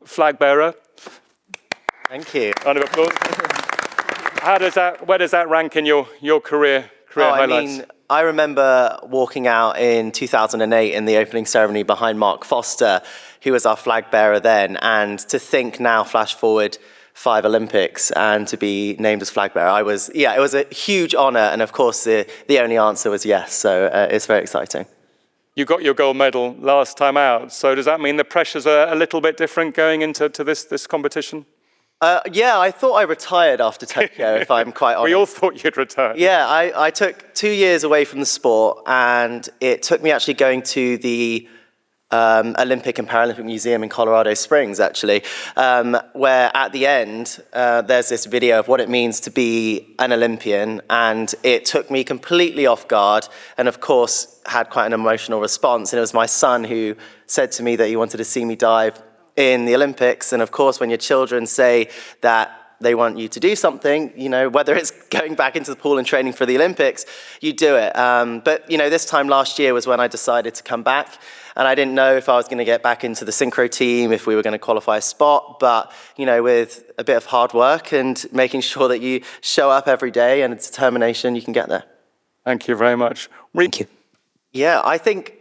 flag bearer. Thank you. Round of applause. Where does that rank in your career highlights? I remember walking out in 2008 in the opening ceremony behind Mark Foster, who was our flag bearer then, and to think now, flash forward 5 Olympics, and to be named as flag bearer, it was a huge honour, and of course the only answer was yes, so it's very exciting. You got your gold medal last time out, so does that mean the pressures are a little bit different going into this competition? Yeah, I thought I retired after Tokyo, if I'm quite honest. We all thought you'd retire. Yeah, I took 2 years away from the sport, and it took me actually going to the Olympic and Paralympic Museum in Colorado Springs, actually, where at the end, there's this video of what it means to be an Olympian, and it took me completely off guard, and of course, had quite an emotional response, and it was my son who said to me that he wanted to see me dive in the Olympics, and of course when your children say that they want you to do something, you know, whether it's going back into the pool and training for the Olympics, you do it. But you know, this time last year was when I decided to come back, and I didn't know if I was going to get back into the synchro team, if we were going to qualify a spot, but you know, with a bit of hard work and making sure that you show up every day and determination, you can get there. Thank you very much. Thank you. Yeah, I think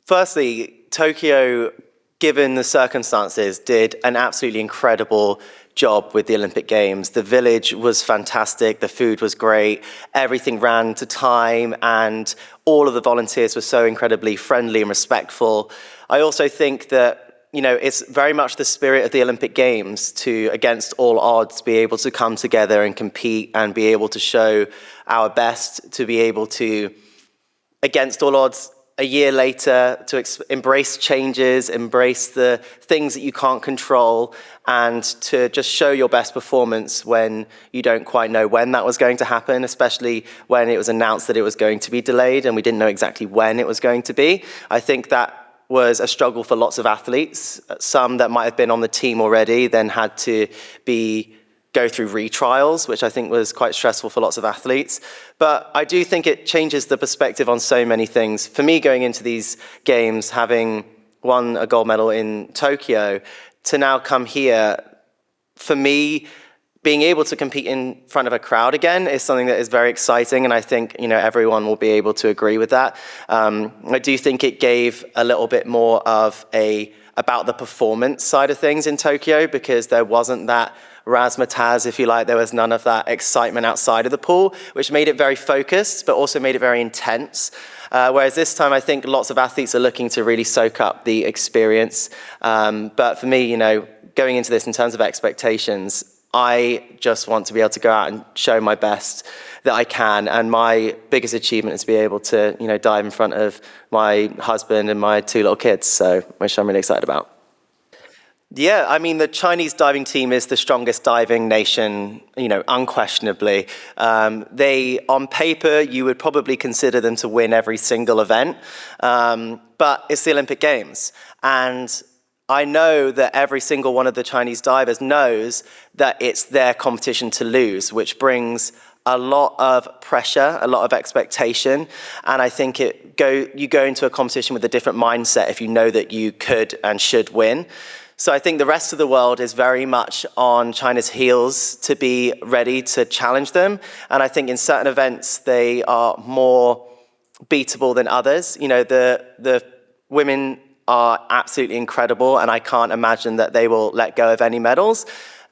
firstly, Tokyo, given the circumstances, did an absolutely incredible job with the Olympic Games. The village was fantastic, the food was great, everything ran to time, and all of the volunteers were so incredibly friendly and respectful. I also think that, you know, it's very much the spirit of the Olympic Games to, against all odds, be able to come together and compete and be able to show our best, to be able to, against all odds, a year later, to embrace changes, embrace the things that you can't control, and to just show your best performance when you don't quite know when that was going to happen, especially when it was announced that it was going to be delayed and we didn't know exactly when it was going to be. I think that was a struggle for lots of athletes. Some that might have been on the team already then had to go through retrials, which I think was quite stressful for lots of athletes. But I do think it changes the perspective on so many things. For me, going into these games, having won a gold medal in Tokyo, to now come here, for me, being able to compete in front of a crowd again is something that is very exciting, and I think, you know, everyone will be able to agree with that. I do think it gave a little bit more of about the performance side of things in Tokyo, because there wasn't that razzmatazz, if you like. There was none of that excitement outside of the pool, which made it very focused, but also made it very intense. Whereas this time, I think lots of athletes are looking to really soak up the experience. But for me, you know, going into this in terms of expectations, I just want to be able to go out and show my best that I can. And my biggest achievement is to be able to, you know, dive in front of my husband and my 2 little kids, so which I'm really excited about. Yeah, I mean, the Chinese diving team is the strongest diving nation, you know, unquestionably. They, on paper, you would probably consider them to win every single event, but it's the Olympic Games. And I know that every single one of the Chinese divers knows that it's their competition to lose, which brings a lot of pressure, a lot of expectation, and I think you go into a competition with a different mindset if you know that you could and should win. So I think the rest of the world is very much on China's heels to be ready to challenge them. And I think in certain events, they are more beatable than others. You know, the women are absolutely incredible, and I can't imagine that they will let go of any medals.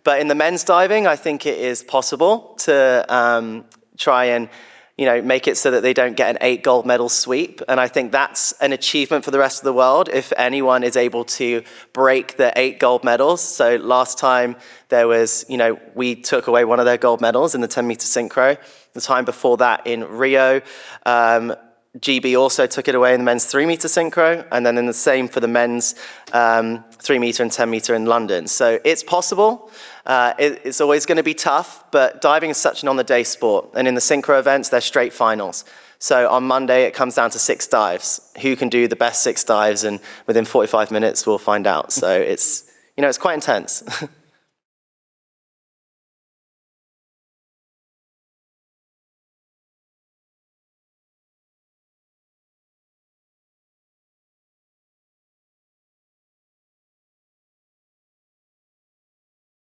But in the men's diving, I think it is possible to try and, you know, make it so that they don't get an 8 gold medal sweep. And I think that's an achievement for the rest of the world if anyone is able to break the 8 gold medals. So last time there was, you know, we took away one of their gold medals in the 10-meter synchro. The time before that in Rio, GB also took it away in the men's 3-meter synchro, and then in the same for the men's 3-meter and 10-meter in London. So it's possible. It's always going to be tough, but diving is such an on-the-day sport. And in the synchro events, they're straight finals. So on Monday, it comes down to 6 dives. Who can do the best 6 dives? And within 45 minutes, we'll find out. So it's, you know, it's quite intense.